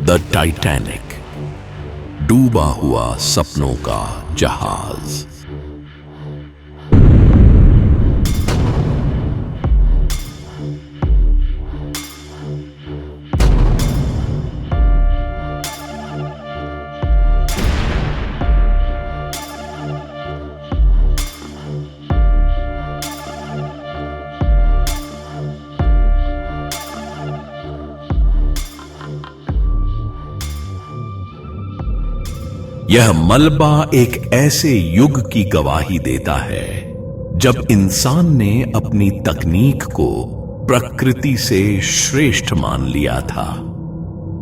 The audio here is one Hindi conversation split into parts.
द टाइटैनिक, डूबा हुआ सपनों का जहाज। यह मलबा एक ऐसे युग की गवाही देता है जब इंसान ने अपनी तकनीक को प्रकृति से श्रेष्ठ मान लिया था।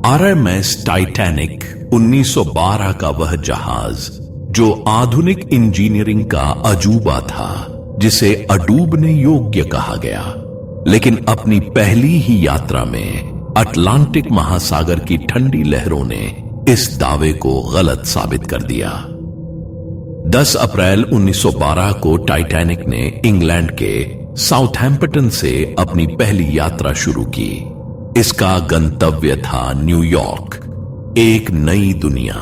RMS टाइटैनिक 1912 का वह जहाज जो आधुनिक इंजीनियरिंग का अजूबा था, जिसे अडूबने योग्य कहा गया, लेकिन अपनी पहली ही यात्रा में अटलांटिक महासागर की ठंडी लहरों ने इस दावे को गलत साबित कर दिया। 10 अप्रैल 1912 को टाइटैनिक ने इंग्लैंड के साउथहैम्पटन से अपनी पहली यात्रा शुरू की। इसका गंतव्य था न्यूयॉर्क, एक नई दुनिया,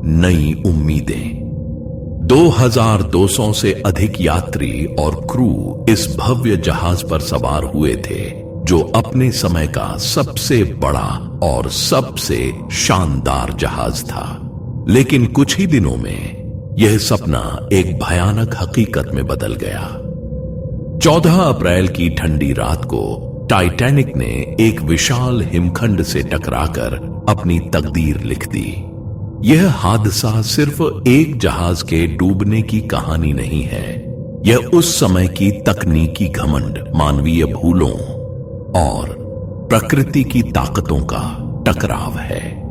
नई उम्मीदें। 2200 से अधिक यात्री और क्रू इस भव्य जहाज पर सवार हुए थे, जो अपने समय का सबसे बड़ा और सबसे शानदार जहाज था। लेकिन कुछ ही दिनों में यह सपना एक भयानक हकीकत में बदल गया। 14 अप्रैल की ठंडी रात को टाइटैनिक ने एक विशाल हिमखंड से टकराकर अपनी तकदीर लिख दी। यह हादसा सिर्फ एक जहाज के डूबने की कहानी नहीं है, यह उस समय की तकनीकी घमंड, मानवीय भूलों और प्रकृति की ताकतों का टकराव है।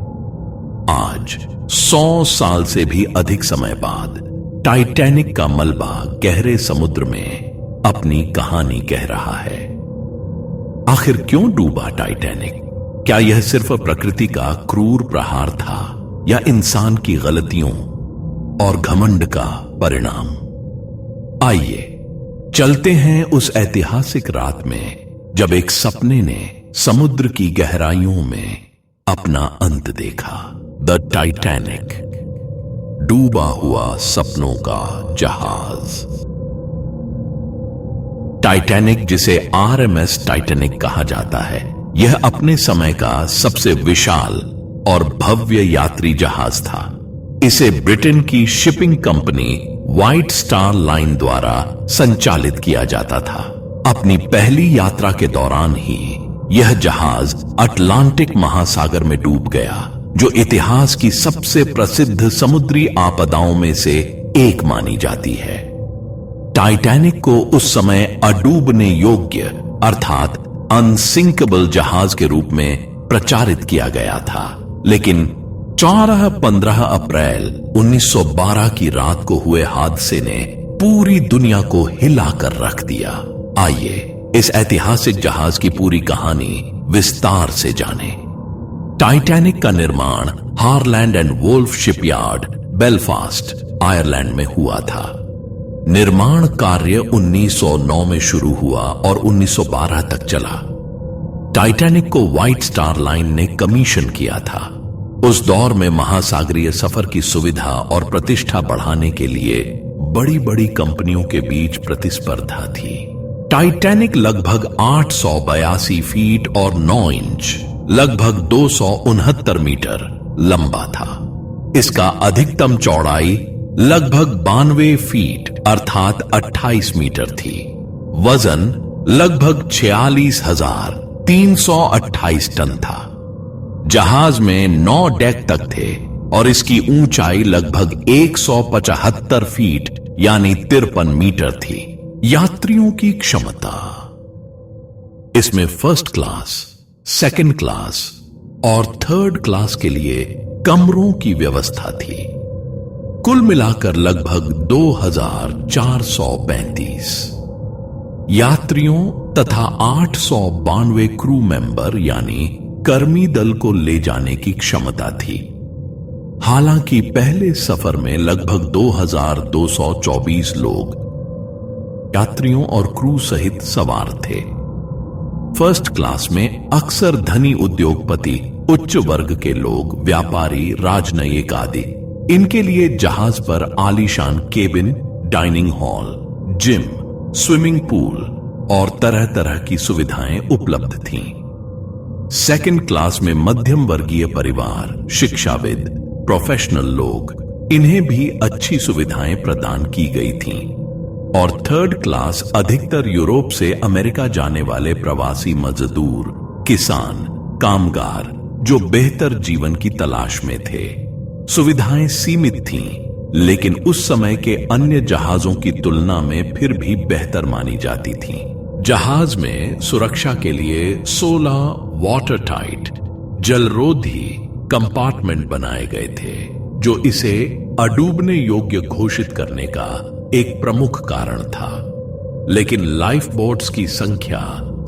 आज 100 साल से भी अधिक समय बाद टाइटैनिक का मलबा गहरे समुद्र में अपनी कहानी कह रहा है। आखिर क्यों डूबा टाइटैनिक? क्या यह सिर्फ प्रकृति का क्रूर प्रहार था या इंसान की गलतियों और घमंड का परिणाम? आइए चलते हैं उस ऐतिहासिक रात में जब एक सपने ने समुद्र की गहराइयों में अपना अंत देखा। द टाइटैनिक, डूबा हुआ सपनों का जहाज। टाइटैनिक, जिसे RMS टाइटैनिक कहा जाता है, यह अपने समय का सबसे विशाल और भव्य यात्री जहाज था। इसे ब्रिटेन की shipping company white star line द्वारा संचालित किया जाता था। अपनी पहली यात्रा के दौरान ही यह जहाज अटलांटिक महासागर में डूब गया, जो इतिहास की सबसे प्रसिद्ध समुद्री आपदाओं में से एक मानी जाती है। टाइटैनिक को उस समय अडूबने योग्य अर्थात अनसिंकेबल जहाज के रूप में प्रचारित किया गया था, लेकिन 15 अप्रैल 1912 की रात को हुए हादसे ने पूरी दुनिया को हिलाकर रख दिया। आइए इस ऐतिहासिक जहाज की पूरी कहानी विस्तार से जानें। टाइटैनिक का निर्माण Harland and Wolff shipyard, Belfast, Ireland में हुआ था। निर्माण कार्य 1909 में शुरू हुआ और 1912 तक चला। टाइटैनिक को व्हाइट स्टार लाइन ने कमीशन किया था। उस दौर में महासागरीय सफर की सुविधा और प्रतिष्ठा बढ़ाने के लिए बड़ी बड़ी कंपनियों के बीच प्रतिस्पर्धा थी। टाइटैनिक लगभग 882 फीट और 9 इंच, लगभग 269 मीटर लंबा था। इसका अधिकतम चौड़ाई लगभग 92 फीट अर्थात 28 मीटर थी। वजन लगभग 46,328 टन था। जहाज में 9 डेक तक थे और इसकी ऊंचाई लगभग 175 फीट यानी 53 मीटर थी। यात्रियों की क्षमता, इसमें फर्स्ट क्लास, सेकंड क्लास और थर्ड क्लास के लिए कमरों की व्यवस्था थी। कुल मिलाकर लगभग 2435 यात्रियों तथा 892 क्रू मेंबर यानी कर्मी दल को ले जाने की क्षमता थी। हालांकि पहले सफर में लगभग 2224 लोग यात्रियों और क्रू सहित सवार थे। फर्स्ट क्लास में अक्सर धनी उद्योगपति, उच्च वर्ग के लोग, व्यापारी, राजनयिक आदि। इनके लिए जहाज पर आलीशान cabin, dining hall, gym, swimming pool और तरह तरह की सुविधाएं उपलब्ध थीं। सेकंड क्लास में मध्यम वर्गीय परिवार, शिक्षाविद, प्रोफेशनल लोग, इन्हें भी अच्छी सुविधाएं प्रदान की गई थीं। और थर्ड क्लास अधिकतर यूरोप से अमेरिका जाने वाले प्रवासी मजदूर, किसान, कामगार जो बेहतर जीवन की तलाश में थे। सुविधाएं सीमित थीं, लेकिन उस समय के अन्य जहाजों की तुलना में फिर भी बेहतर मानी जाती थीं। जहाज में सुरक्षा के लिए 16 वाटर टाइट जलरोधी कंपार्टमेंट बनाए गए थे, जो इसे अडूबने योग्य घोषित करने का एक प्रमुख कारण था। लेकिन लाइफ बोट्स की संख्या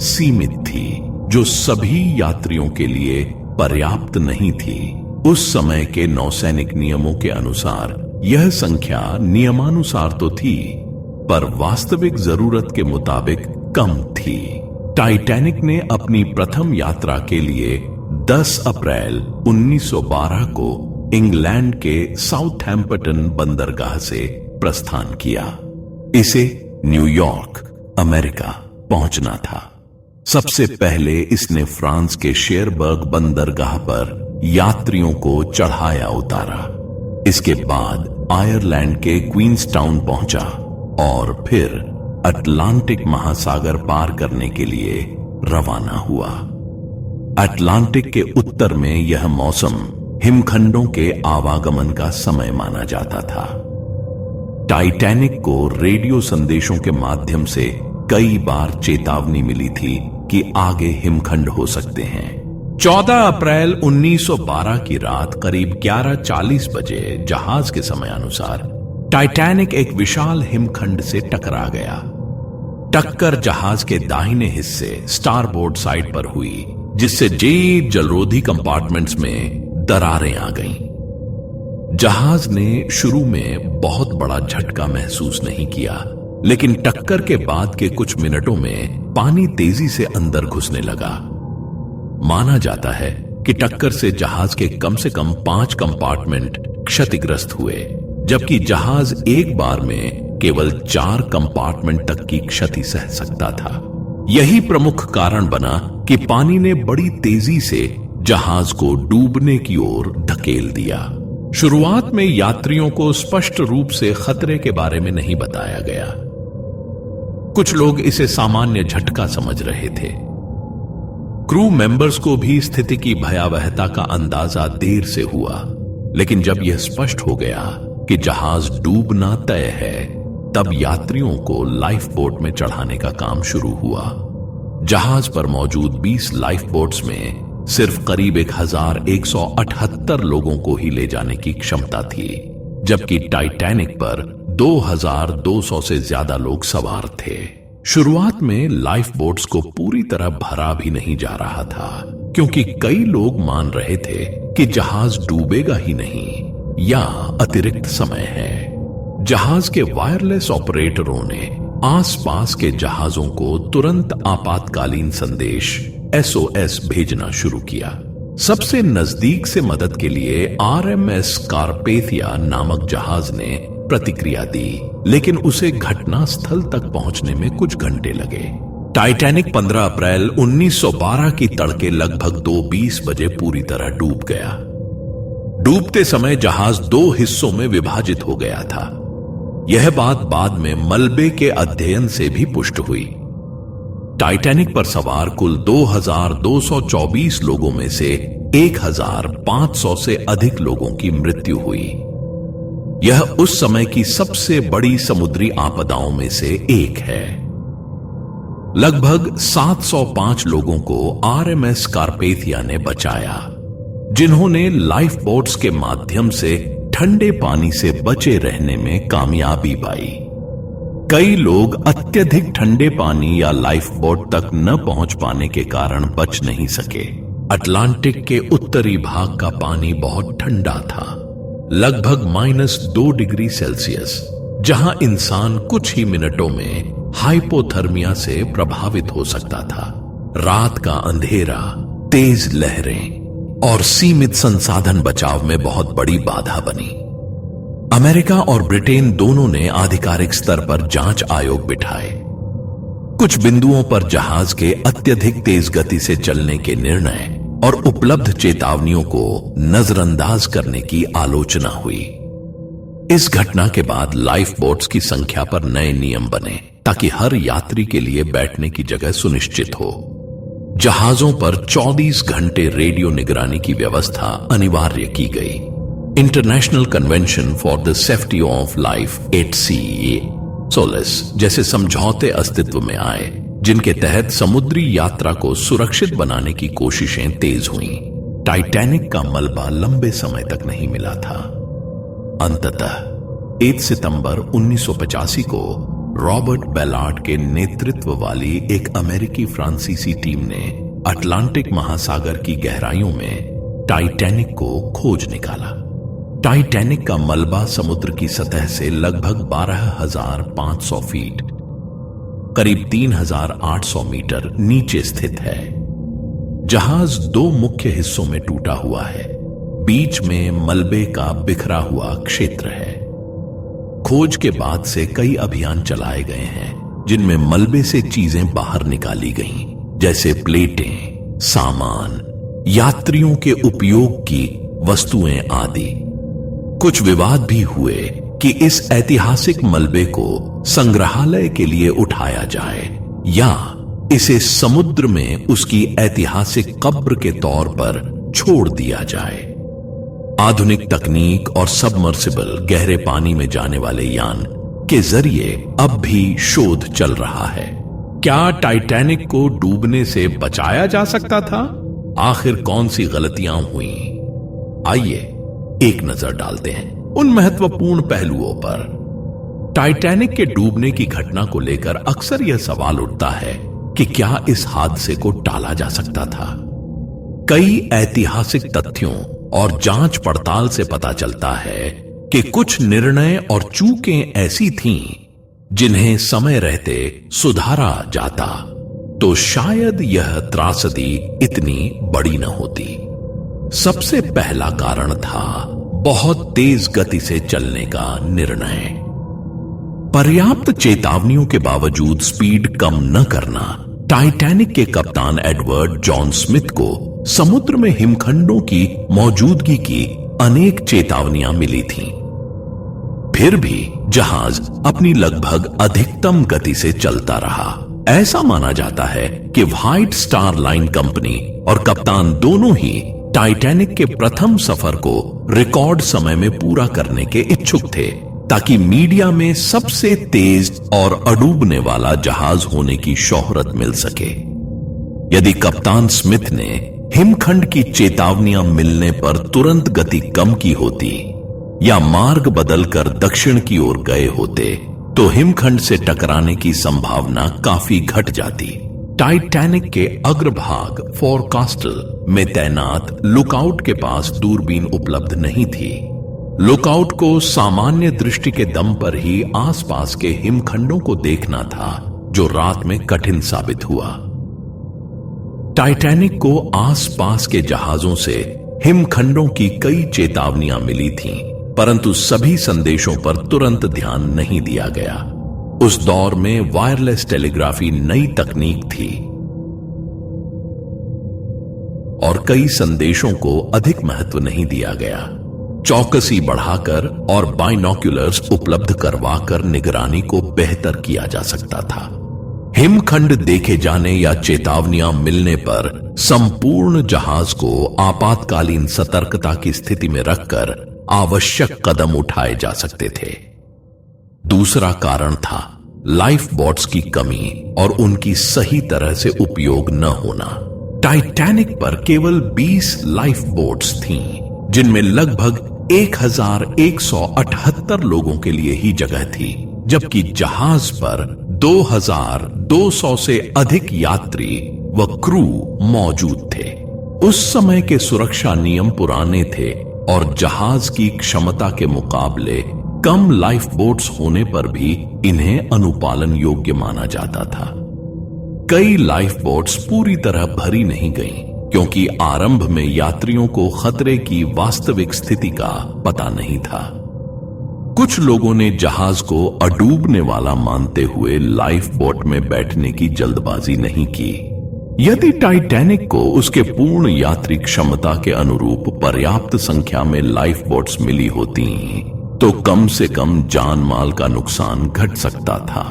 सीमित थी, जो सभी यात्रियों के लिए पर्याप्त नहीं थी। उस समय के नौसैनिक नियमों के अनुसार यह संख्या नियमानुसार तो थी, पर वास्तविक जरूरत के मुताबिक कम थी। टाइटैनिक ने अपनी प्रथम यात्रा के लिए 10 अप्रैल 1912 को इंग्लैंड के साउथहैम्पटन बंदरगाह से प्रस्थान किया। इसे न्यूयॉर्क, अमेरिका पहुंचना था। सबसे पहले इसने फ्रांस के शेरबर्ग बंदरगाह पर यात्रियों को चढ़ाया उतारा। इसके बाद आयरलैंड के क्वींसटाउन पहुंचा और फिर अटलांटिक महासागर पार करने के लिए रवाना हुआ। अटलांटिक के उत्तर में यह मौसम हिमखंडों के आवागमन का समय माना जाता था। टाइटैनिक को रेडियो संदेशों के माध्यम से कई बार चेतावनी मिली थी कि आगे हिमखंड हो सकते हैं। 14 अप्रैल 1912 की रात करीब 11:40 बजे जहाज के समय अनुसार टाइटैनिक एक विशाल हिमखंड से टकरा गया। टक्कर जहाज के दाहिने हिस्से स्टारबोर्ड साइड पर हुई, जिससे जेट जलरोधी कंपार्टमेंट्स में दरारें आ गईं। जहाज ने शुरू में बहुत बड़ा झटका महसूस नहीं किया, लेकिन टक्कर के बाद के कुछ मिनटों में पानी तेजी से अंदर घुसने लगा। माना जाता है कि टक्कर से जहाज के कम से कम 5 कंपार्टमेंट क्षतिग्रस्त हुए, जबकि जहाज एक बार में केवल 4 कंपार्टमेंट तक की क्षति सह सकता था। यही प्रमुख कारण बना कि पानी ने बड़ी तेजी से जहाज को डूबने की ओर धकेल दिया। शुरुआत में यात्रियों को स्पष्ट रूप से खतरे के बारे में नहीं बताया गया। कुछ लोग इसे सामान्य झटका समझ रहे थे। क्रू मेंबर्स को भी स्थिति की भयावहता का अंदाजा देर से हुआ, लेकिन जब यह स्पष्ट हो गया कि जहाज डूबना तय है, तब यात्रियों को लाइफ बोट में चढ़ाने का काम शुरू हुआ। जहाज पर मौजूद 20 लाइफ बोट्स में सिर्फ करीब 1178 लोगों को ही ले जाने की क्षमता थी, जबकि टाइटैनिक पर 2200 से ज्यादा लोग सवार थे। शुरुआत में लाइफ बोट्स को पूरी तरह भरा भी नहीं जा रहा था, क्योंकि कई लोग मान रहे थे कि जहाज डूबेगा ही नहीं या अतिरिक्त समय है। जहाज के वायरलेस ऑपरेटरों ने आसपास के जहाजों को तुरंत आपातकालीन संदेश SOS भेजना शुरू किया। सबसे नजदीक से मदद के लिए RMS कारपेथिया नामक जहाज ने प्रतिक्रिया दी, लेकिन उसे घटना स्थल तक पहुंचने में कुछ घंटे लगे। टाइटैनिक 15 अप्रैल 1912 की तड़के लगभग 2:20 बजे पूरी तरह डूब गया। डूबते समय जहाज 2 हिस्सों में विभाजित हो गया था। यह बात बाद में मलबे के अध्ययन से भी पुष्ट हुई। टाइटैनिक पर सवार कुल 2224 लोगों में से 1500 से अधिक लोगों की मृत्यु हुई। यह उस समय की सबसे बड़ी समुद्री आपदाओं में से एक है। लगभग 705 लोगों को RMS कारपेथिया ने बचाया, जिन्होंने लाइफ बोट्स के माध्यम से ठंडे पानी से बचे रहने में कामयाबी पाई। कई लोग अत्यधिक ठंडे पानी या लाइफ बोट तक न पहुंच पाने के कारण बच नहीं सके। अटलांटिक के उत्तरी भाग का पानी बहुत ठंडा था, लगभग -2 डिग्री सेल्सियस, जहां इंसान कुछ ही मिनटों में हाइपोथर्मिया से प्रभावित हो सकता था। रात का अंधेरा, तेज लहरें और सीमित संसाधन बचाव में बहुत बड़ी बाधा बनी। अमेरिका और ब्रिटेन दोनों ने आधिकारिक स्तर पर जांच आयोग बिठाए। कुछ बिंदुओं पर जहाज के अत्यधिक तेज गति से चलने के निर्णय और उपलब्ध चेतावनियों को नजरअंदाज करने की आलोचना हुई। इस घटना के बाद लाइफ बोट्स की संख्या पर नए नियम बने ताकि हर यात्री के लिए बैठने की जगह सुनिश्चित हो। जहाजों पर 24 घंटे रेडियो निगरानी की व्यवस्था अनिवार्य की गई। International convention for the safety of life at सी सोलस जैसे समझौते अस्तित्व में आए, जिनके तहत समुद्री यात्रा को सुरक्षित बनाने की कोशिशें तेज हुईं। टाइटैनिक का मलबा लंबे समय तक नहीं मिला था। अंततः 1 सितंबर 1985 को रॉबर्ट बेलार्ड के नेतृत्व वाली एक अमेरिकी फ्रांसीसी टीम ने अटलांटिक महासागर की गहराइयों में टाइटैनिक को खोज निकाला। टाइटैनिक का मलबा समुद्र की सतह से लगभग 12,500 फीट, करीब 3,800 मीटर नीचे स्थित है। जहाज 2 मुख्य हिस्सों में टूटा हुआ है। बीच में मलबे का बिखरा हुआ क्षेत्र है। खोज के बाद से कई अभियान चलाए गए हैं, जिनमें मलबे से चीजें बाहर निकाली गईं, जैसे प्लेटें, सामान, यात्रियों के उपयोग की वस्तुएं आदि। कुछ विवाद भी हुए कि इस ऐतिहासिक मलबे को संग्रहालय के लिए उठाया जाए या इसे समुद्र में उसकी ऐतिहासिक कब्र के तौर पर छोड़ दिया जाए। आधुनिक तकनीक और सबमर्सिबल गहरे पानी में जाने वाले यान के जरिए अब भी शोध चल रहा है। क्या टाइटैनिक को डूबने से बचाया जा सकता था? आखिर कौन सी गलतियां हुई? आइए एक नजर डालते हैं उन महत्वपूर्ण पहलुओं पर। टाइटैनिक के डूबने की घटना को लेकर अक्सर यह सवाल उठता है कि क्या इस हादसे को टाला जा सकता था। कई ऐतिहासिक तथ्यों और जांच पड़ताल से पता चलता है कि कुछ निर्णय और चूकें ऐसी थीं जिन्हें समय रहते सुधारा जाता तो शायद यह त्रासदी इतनी बड़ी न होती। सबसे पहला कारण था बहुत तेज गति से चलने का निर्णय। पर्याप्त चेतावनियों के बावजूद स्पीड कम न करना। टाइटैनिक के कप्तान एडवर्ड जॉन स्मिथ को समुद्र में हिमखंडों की मौजूदगी की अनेक चेतावनियां मिली थीं। फिर भी जहाज अपनी लगभग अधिकतम गति से चलता रहा। ऐसा माना जाता है कि व्हाइट स्टार लाइन कंपनी और कप्तान दोनों ही टाइटैनिक के प्रथम सफर को रिकॉर्ड समय में पूरा करने के इच्छुक थे, ताकि मीडिया में सबसे तेज और अडूबने वाला जहाज होने की शोहरत मिल सके। यदि कप्तान स्मिथ ने हिमखंड की चेतावनियां मिलने पर तुरंत गति कम की होती या मार्ग बदलकर दक्षिण की ओर गए होते तो हिमखंड से टकराने की संभावना काफी घट जाती। टाइटैनिक के अग्रभाग फोरकास्टल में तैनात लुकआउट के पास दूरबीन उपलब्ध नहीं थी। लुकआउट को सामान्य दृष्टि के दम पर ही आसपास के हिमखंडों को देखना था, जो रात में कठिन साबित हुआ। टाइटैनिक को आसपास के जहाजों से हिमखंडों की कई चेतावनियां मिली थीं, परंतु सभी संदेशों पर तुरंत ध्यान नहीं दिया गया। उस दौर में वायरलेस टेलीग्राफी नई तकनीक थी और कई संदेशों को अधिक महत्व नहीं दिया गया। चौकसी बढ़ाकर और बाइनोक्यूलर्स उपलब्ध करवाकर निगरानी को बेहतर किया जा सकता था। हिमखंड देखे जाने या चेतावनियां मिलने पर संपूर्ण जहाज को आपातकालीन सतर्कता की स्थिति में रखकर आवश्यक कदम उठाए जा सकते थे। दूसरा कारण था लाइफ बोट्स की कमी और उनकी सही तरह से उपयोग न होना। टाइटैनिक पर केवल 20 लाइफ बोट्स थीं, जिनमें लगभग 1178 लोगों के लिए ही जगह थी, जबकि जहाज पर 2200 से अधिक यात्री व क्रू मौजूद थे। उस समय के सुरक्षा नियम पुराने थे और जहाज की क्षमता के मुकाबले कम लाइफ बोट्स होने पर भी इन्हें अनुपालन योग्य माना जाता था। कई लाइफ बोट्स पूरी तरह भरी नहीं गईं, क्योंकि आरंभ में यात्रियों को खतरे की वास्तविक स्थिति का पता नहीं था। कुछ लोगों ने जहाज को अडूबने वाला मानते हुए लाइफ बोट में बैठने की जल्दबाजी नहीं की। यदि टाइटैनिक को उसके पूर्ण यात्री क्षमता के अनुरूप पर्याप्त संख्या में लाइफ बोट्स मिली होती तो कम से कम जान माल का नुकसान घट सकता था।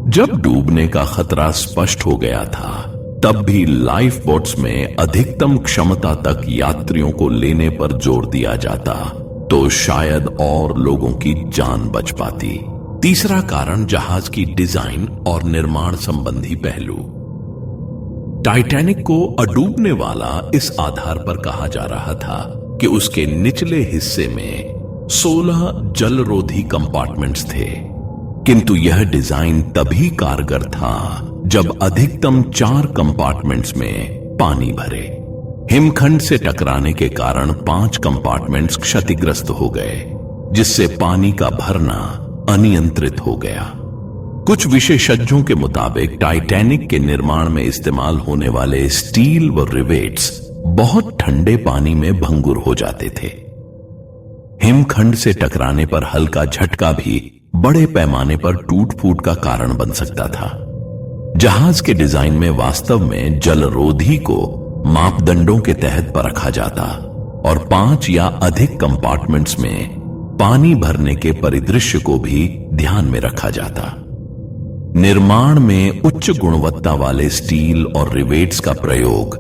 जब डूबने का खतरा स्पष्ट हो गया था, तब भी लाइफ बोट्स में अधिकतम क्षमता तक यात्रियों को लेने पर जोर दिया जाता तो शायद और लोगों की जान बच पाती। तीसरा कारण जहाज की डिजाइन और निर्माण संबंधी पहलू। टाइटैनिक को अडूबने वाला इस आधार पर कहा जा रहा था कि उसके निचले हिस्से में 16 जलरोधी कंपार्टमेंट्स थे, किंतु यह डिजाइन तभी कारगर था जब अधिकतम 4 कंपार्टमेंट्स में पानी भरे। हिमखंड से टकराने के कारण 5 कंपार्टमेंट्स क्षतिग्रस्त हो गए, जिससे पानी का भरना अनियंत्रित हो गया। कुछ विशेषज्ञों के मुताबिक टाइटैनिक के निर्माण में इस्तेमाल होने वाले स्टील व रिवेट्स बहुत ठंडे पानी में भंगुर हो जाते थे। हिमखंड से टकराने पर हल्का झटका भी बड़े पैमाने पर टूट फूट का कारण बन सकता था। जहाज के डिजाइन में वास्तव में जलरोधी को मापदंडों के तहत परखा जाता और 5 या अधिक कंपार्टमेंट्स में पानी भरने के परिदृश्य को भी ध्यान में रखा जाता। निर्माण में उच्च गुणवत्ता वाले स्टील और रिवेट्स का प्रयोग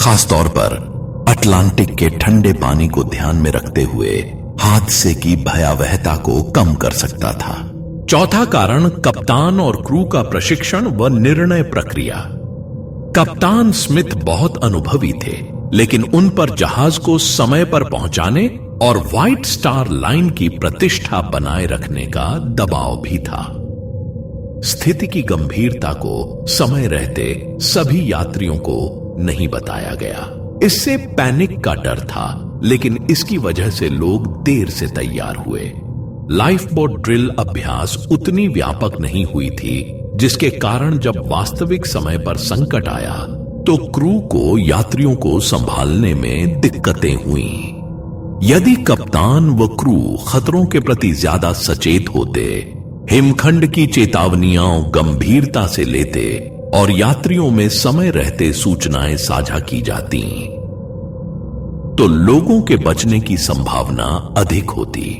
खासतौर पर अटलांटिक के ठंडे पानी को ध्यान में रखते हुए हादसे की भयावहता को कम कर सकता था। चौथा कारण कप्तान और क्रू का प्रशिक्षण व निर्णय प्रक्रिया। कप्तान स्मिथ बहुत अनुभवी थे, लेकिन उन पर जहाज को समय पर पहुंचाने और व्हाइट स्टार लाइन की प्रतिष्ठा बनाए रखने का दबाव भी था। स्थिति की गंभीरता को समय रहते सभी यात्रियों को नहीं बताया गया। इससे पैनिक का डर था, लेकिन इसकी वजह से लोग देर से तैयार हुए। लाइफ बोट ड्रिल अभ्यास उतनी व्यापक नहीं हुई थी, जिसके कारण जब वास्तविक समय पर संकट आया तो क्रू को यात्रियों को संभालने में दिक्कतें हुई। यदि कप्तान व क्रू खतरों के प्रति ज्यादा सचेत होते, हिमखंड की चेतावनियां गंभीरता से लेते और यात्रियों में समय रहते सूचनाएं साझा की जाती, तो लोगों के बचने की संभावना अधिक होती।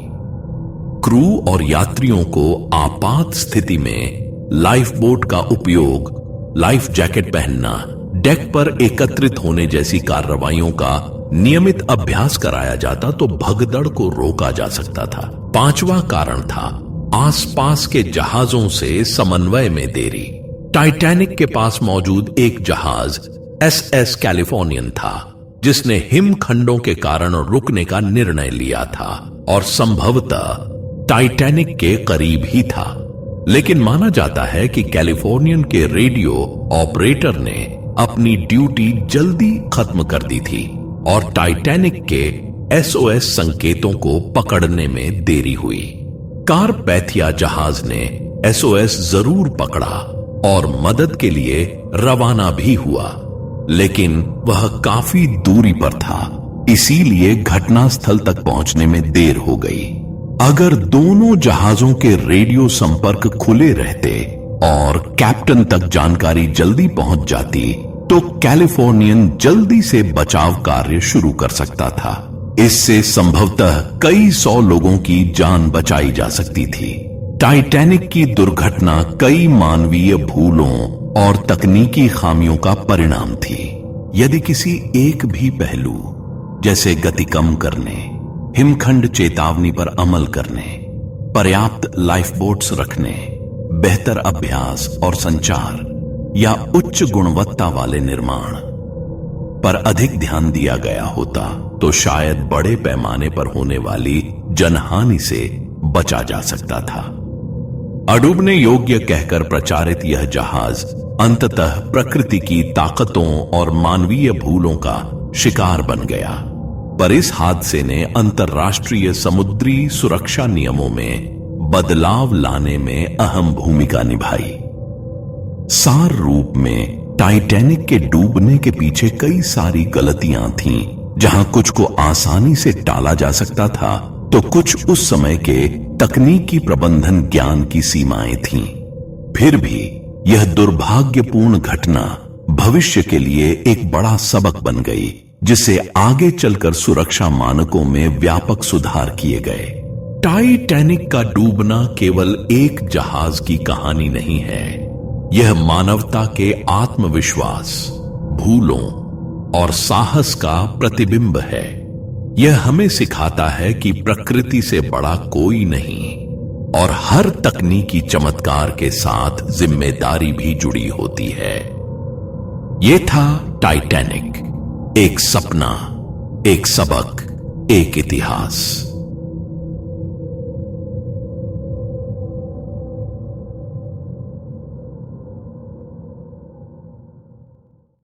क्रू और यात्रियों को आपात स्थिति में लाइफ बोट का उपयोग, लाइफ जैकेट पहनना, डेक पर एकत्रित होने जैसी कार्रवाइयों का नियमित अभ्यास कराया जाता तो भगदड़ को रोका जा सकता था। पांचवा कारण था आसपास के जहाजों से समन्वय में देरी। टाइटैनिक के पास मौजूद एक जहाज SS कैलिफोर्नियन था, जिसने हिमखंडों के कारण रुकने का निर्णय लिया था और संभवतः टाइटैनिक के करीब ही था। लेकिन माना जाता है कि कैलिफोर्नियन के रेडियो ऑपरेटर ने अपनी ड्यूटी जल्दी खत्म कर दी थी और टाइटैनिक के SOS संकेतों को पकड़ने में देरी हुई। कारपैथिया जहाज ने SOS जरूर पकड़ा और मदद के लिए रवाना भी हुआ, लेकिन वह काफी दूरी पर था, इसीलिए घटनास्थल तक पहुंचने में देर हो गई। अगर दोनों जहाजों के रेडियो संपर्क खुले रहते और कैप्टन तक जानकारी जल्दी पहुंच जाती तो कैलिफोर्नियन जल्दी से बचाव कार्य शुरू कर सकता था। इससे संभवतः कई 100 लोगों की जान बचाई जा सकती थी। टाइटैनिक की दुर्घटना कई मानवीय भूलों और तकनीकी खामियों का परिणाम थी। यदि किसी एक भी पहलू, जैसे गति कम करने, हिमखंड चेतावनी पर अमल करने, पर्याप्त लाइफ बोट्स रखने, बेहतर अभ्यास और संचार या उच्च गुणवत्ता वाले निर्माण पर अधिक ध्यान दिया गया होता, तो शायद बड़े पैमाने पर होने वाली जनहानि से बचा जा सकता था। अडूबने योग्य कहकर प्रचारित यह जहाज अंततः प्रकृति की ताकतों और मानवीय भूलों का शिकार बन गया, पर इस हादसे ने अंतर्राष्ट्रीय समुद्री सुरक्षा नियमों में बदलाव लाने में अहम भूमिका निभाई। सार रूप में टाइटैनिक के डूबने के पीछे कई सारी गलतियां थीं, जहां कुछ को आसानी से टाला जा सकता था तो कुछ उस समय के तकनीकी प्रबंधन ज्ञान की सीमाएं थीं। फिर भी यह दुर्भाग्यपूर्ण घटना भविष्य के लिए एक बड़ा सबक बन गई, जिससे आगे चलकर सुरक्षा मानकों में व्यापक सुधार किए गए। टाइटैनिक का डूबना केवल एक जहाज की कहानी नहीं है, यह मानवता के आत्मविश्वास, भूलों और साहस का प्रतिबिंब है। यह हमें सिखाता है कि प्रकृति से बड़ा कोई नहीं और हर तकनीकी चमत्कार के साथ जिम्मेदारी भी जुड़ी होती है। यह था टाइटैनिक, एक सपना, एक सबक, एक इतिहास।